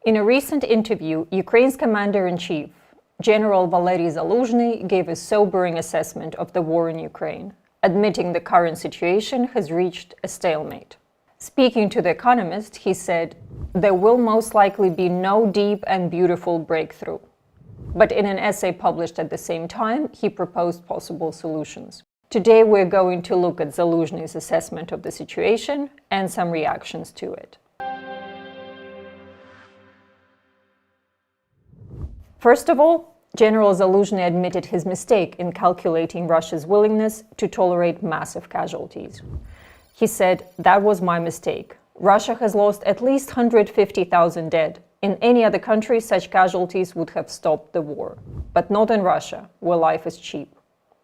In a recent interview, Ukraine's commander-in-chief, General Valery Zaluzhny, gave a sobering assessment of the war in Ukraine, admitting the current situation has reached a stalemate. Speaking to The Economist, he said, "There will most likely be no deep and beautiful breakthrough." But in an essay published at the same time, he proposed possible solutions. Today, we're going to look at Zaluzhny's assessment of the situation and some reactions to it. First of all, General Zaluzhny admitted his mistake in calculating Russia's willingness to tolerate massive casualties. He said, "That was my mistake. Russia has lost at least 150,000 dead. In any other country, such casualties would have stopped the war. But not in Russia, where life is cheap."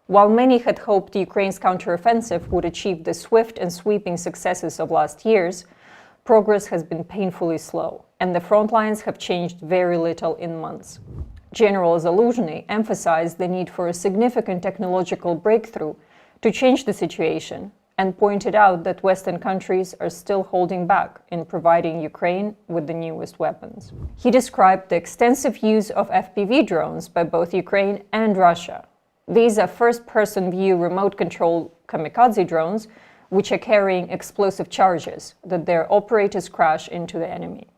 While many had hoped Ukraine's counteroffensive would achieve the swift and sweeping successes of last year's, progress has been painfully slow, and the front lines have changed very little in months. General Zaluzhny emphasized the need for a significant technological breakthrough to change the situation, and pointed out that Western countries are still holding back in providing Ukraine with the newest weapons. He described the extensive use of FPV drones by both Ukraine and Russia. These are first-person view remote-control kamikaze drones, which are carrying explosive charges that their operators crash into the enemy.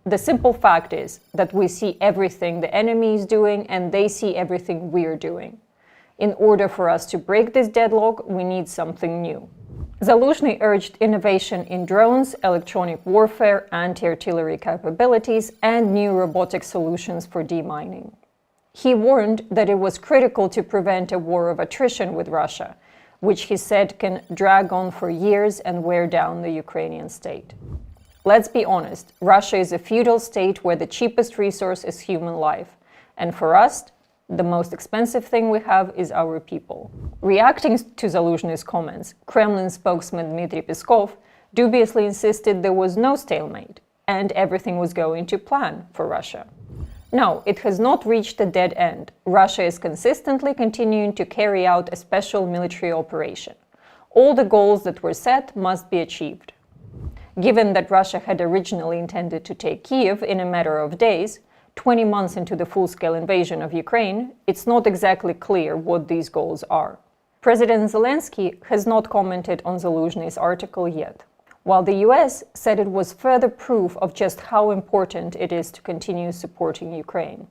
The simple fact is that we see everything the enemy is doing and they see everything we're doing. In order for us to break this deadlock, we need something new. Zaluzhny urged innovation in drones, electronic warfare, anti-artillery capabilities, and new robotic solutions for demining. He warned that it was critical to prevent a war of attrition with Russia, which he said can drag on for years and wear down the Ukrainian state. Let's be honest, Russia is a feudal state where the cheapest resource is human life, and for us, the most expensive thing we have is our people. Reacting to Zaluzhny's comments, Kremlin spokesman Dmitry Peskov dubiously insisted there was no stalemate, and everything was going to plan for Russia. No, it has not reached a dead end. Russia is consistently continuing to carry out a special military operation. All the goals that were set must be achieved. Given that Russia had originally intended to take Kiev in a matter of days, 20 months into the full-scale invasion of Ukraine, it's not exactly clear what these goals are. President Zelensky has not commented on Zaluzhny's article yet, while the US said it was further proof of just how important it is to continue supporting Ukraine.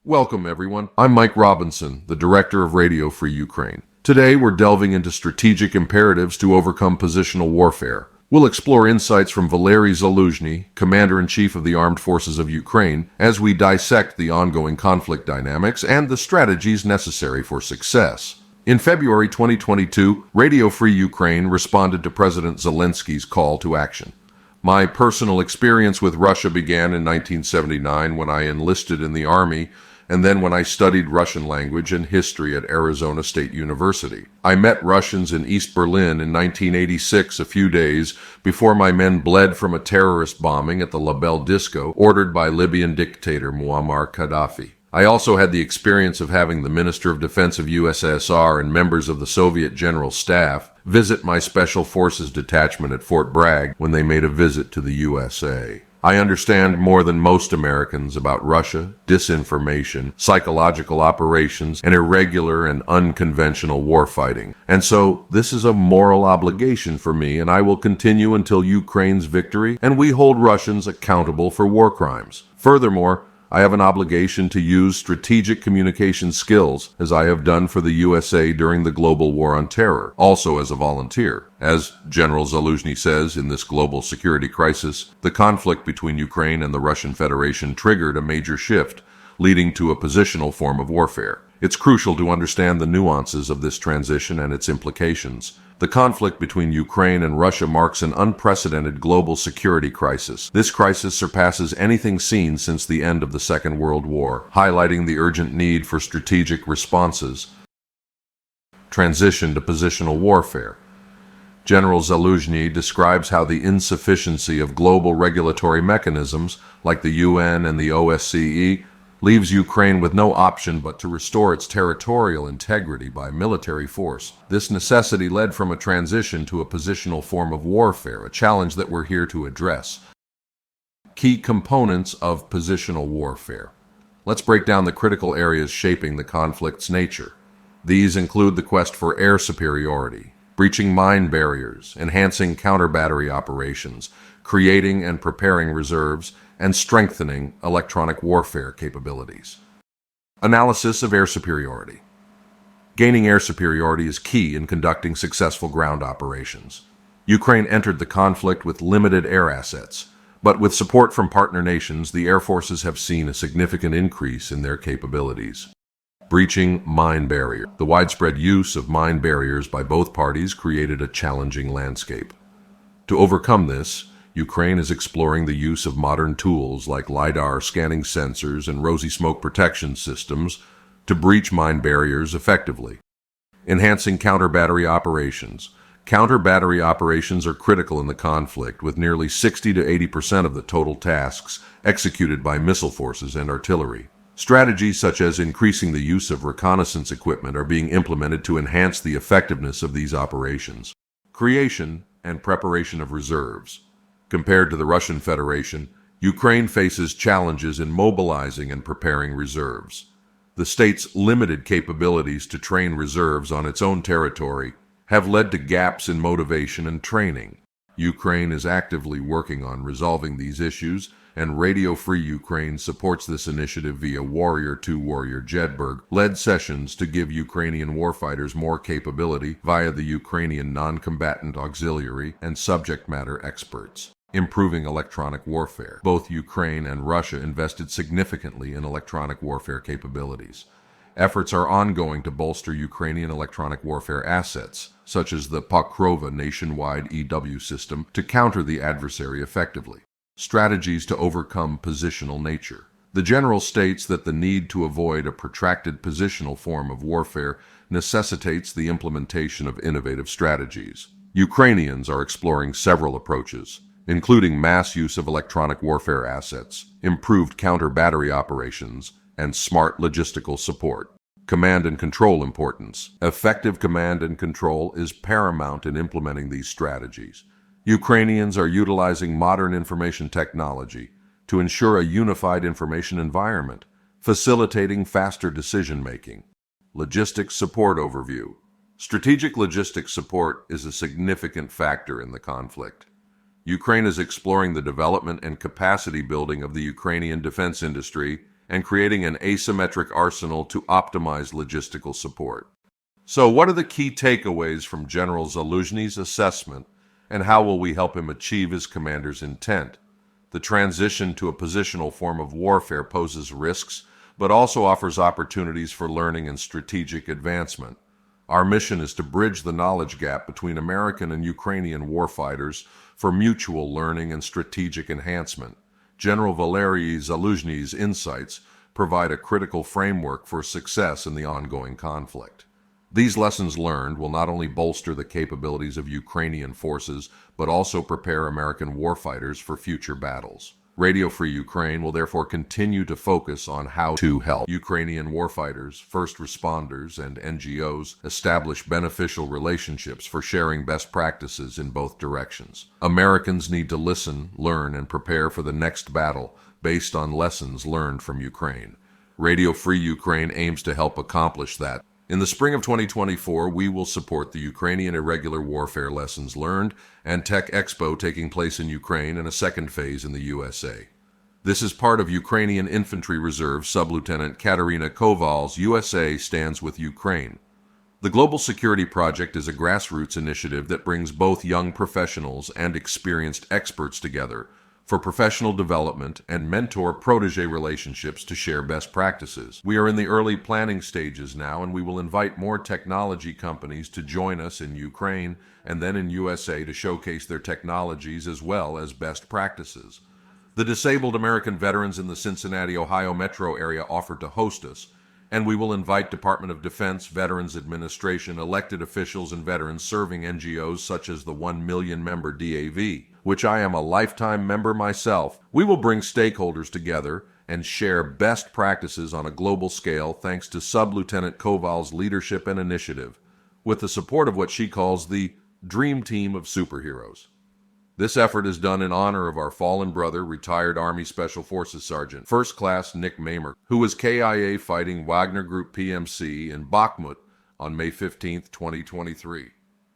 Welcome, everyone. I'm Mike Robinson, the Director of Radio Free Ukraine. Today, we're delving into strategic imperatives to overcome positional warfare. We'll explore insights from Valery Zaluzhny, Commander-in-Chief of the Armed Forces of Ukraine, as we dissect the ongoing conflict dynamics and the strategies necessary for success. In February 2022, Radio Free Ukraine responded to President Zelensky's call to action. My personal experience with Russia began in 1979 when I enlisted in the Army, and then when I studied Russian language and history at Arizona State University. I met Russians in East Berlin in 1986, a few days before my men bled from a terrorist bombing at the La Belle Disco ordered by Libyan dictator Muammar Gaddafi. I also had the experience of having the Minister of Defense of USSR and members of the Soviet General Staff visit my Special Forces detachment at Fort Bragg when they made a visit to the USA. I understand more than most Americans about Russia, disinformation, psychological operations, and irregular and unconventional warfighting. And so, this is a moral obligation for me, and I will continue until Ukraine's victory and we hold Russians accountable for war crimes. Furthermore, I have an obligation to use strategic communication skills, as I have done for the USA during the global war on terror, also as a volunteer. As General Zaluzhny says, in this global security crisis, the conflict between Ukraine and the Russian Federation triggered a major shift, leading to a positional form of warfare. It's crucial to understand the nuances of this transition and its implications. The conflict between Ukraine and Russia marks an unprecedented global security crisis. This crisis surpasses anything seen since the end of the Second World War, highlighting the urgent need for strategic responses. Transition to positional warfare. General Zaluzhny describes how the insufficiency of global regulatory mechanisms, like the UN and the OSCE, leaves Ukraine with no option but to restore its territorial integrity by military force. This necessity led from a transition to a positional form of warfare, a challenge that we're here to address. Key components of positional warfare. Let's break down the critical areas shaping the conflict's nature. These include the quest for air superiority, breaching mine barriers, enhancing counter-battery operations, creating and preparing reserves, and strengthening electronic warfare capabilities. Analysis of air superiority. Gaining air superiority is key in conducting successful ground operations. Ukraine entered the conflict with limited air assets, but with support from partner nations, the air forces have seen a significant increase in their capabilities. Breaching mine barrier. The widespread use of mine barriers by both parties created a challenging landscape. To overcome this, Ukraine is exploring the use of modern tools like LiDAR scanning sensors and rosy smoke protection systems to breach mine barriers effectively. Enhancing counter-battery operations. Counter-battery operations are critical in the conflict, with nearly 60 to 80% of the total tasks executed by missile forces and artillery. Strategies such as increasing the use of reconnaissance equipment are being implemented to enhance the effectiveness of these operations. Creation and preparation of reserves. Compared to the Russian Federation, Ukraine faces challenges in mobilizing and preparing reserves. The state's limited capabilities to train reserves on its own territory have led to gaps in motivation and training. Ukraine is actively working on resolving these issues, and Radio Free Ukraine supports this initiative via Warrior 2 Warrior Jedburgh-led sessions to give Ukrainian warfighters more capability via the Ukrainian non-combatant auxiliary and subject matter experts. Improving electronic warfare. Both Ukraine and Russia invested significantly in electronic warfare capabilities. Efforts are ongoing to bolster Ukrainian electronic warfare assets, such as the Pokrova nationwide EW system, to counter the adversary effectively. Strategies to overcome positional nature. The general states that the need to avoid a protracted positional form of warfare necessitates the implementation of innovative strategies. Ukrainians are exploring several approaches, including mass use of electronic warfare assets, improved counter-battery operations, and smart logistical support. Command and control importance. Effective command and control is paramount in implementing these strategies. Ukrainians are utilizing modern information technology to ensure a unified information environment, facilitating faster decision-making. Logistics support overview. Strategic logistics support is a significant factor in the conflict. Ukraine is exploring the development and capacity building of the Ukrainian defense industry and creating an asymmetric arsenal to optimize logistical support. So, what are the key takeaways from General Zaluzhny's assessment, and how will we help him achieve his commander's intent? The transition to a positional form of warfare poses risks, but also offers opportunities for learning and strategic advancement. Our mission is to bridge the knowledge gap between American and Ukrainian warfighters for mutual learning and strategic enhancement. General Valery Zaluzhny's insights provide a critical framework for success in the ongoing conflict. These lessons learned will not only bolster the capabilities of Ukrainian forces, but also prepare American warfighters for future battles. Radio Free Ukraine will therefore continue to focus on how to help Ukrainian warfighters, first responders, and NGOs establish beneficial relationships for sharing best practices in both directions. Americans need to listen, learn, and prepare for the next battle based on lessons learned from Ukraine. Radio Free Ukraine aims to help accomplish that. In the spring of 2024, we will support the Ukrainian Irregular Warfare Lessons Learned and Tech Expo taking place in Ukraine and a second phase in the USA. This is part of Ukrainian Infantry Reserve Sub-Lieutenant Katerina Koval's USA Stands with Ukraine. The Global Security Project is a grassroots initiative that brings both young professionals and experienced experts together for professional development and mentor-protege relationships to share best practices. We are in the early planning stages now, and we will invite more technology companies to join us in Ukraine and then in USA to showcase their technologies as well as best practices. The disabled American veterans in the Cincinnati, Ohio metro area offered to host us, and we will invite Department of Defense, Veterans Administration, elected officials, and veterans serving NGOs such as the 1 million member DAV, which I am a lifetime member myself. We will bring stakeholders together and share best practices on a global scale thanks to Sub-Lieutenant Koval's leadership and initiative, with the support of what she calls the Dream Team of Superheroes. This effort is done in honor of our fallen brother, retired Army Special Forces Sergeant, First Class Nick Mamer, who was KIA fighting Wagner Group PMC in Bakhmut on May 15, 2023.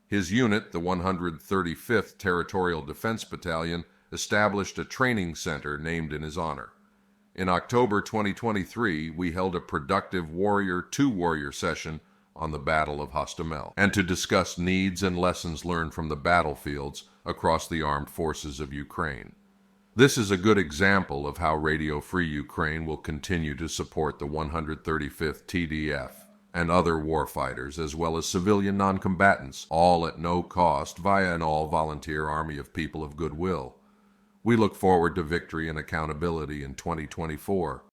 His unit, the 135th Territorial Defense Battalion, established a training center named in his honor. In October 2023, we held a productive Warrior to Warrior session on the Battle of Hostomel, and to discuss needs and lessons learned from the battlefields across the armed forces of Ukraine. This is a good example of how Radio Free Ukraine will continue to support the 135th TDF and other warfighters, as well as civilian non-combatants, all at no cost via an all-volunteer army of people of goodwill. We look forward to victory and accountability in 2024.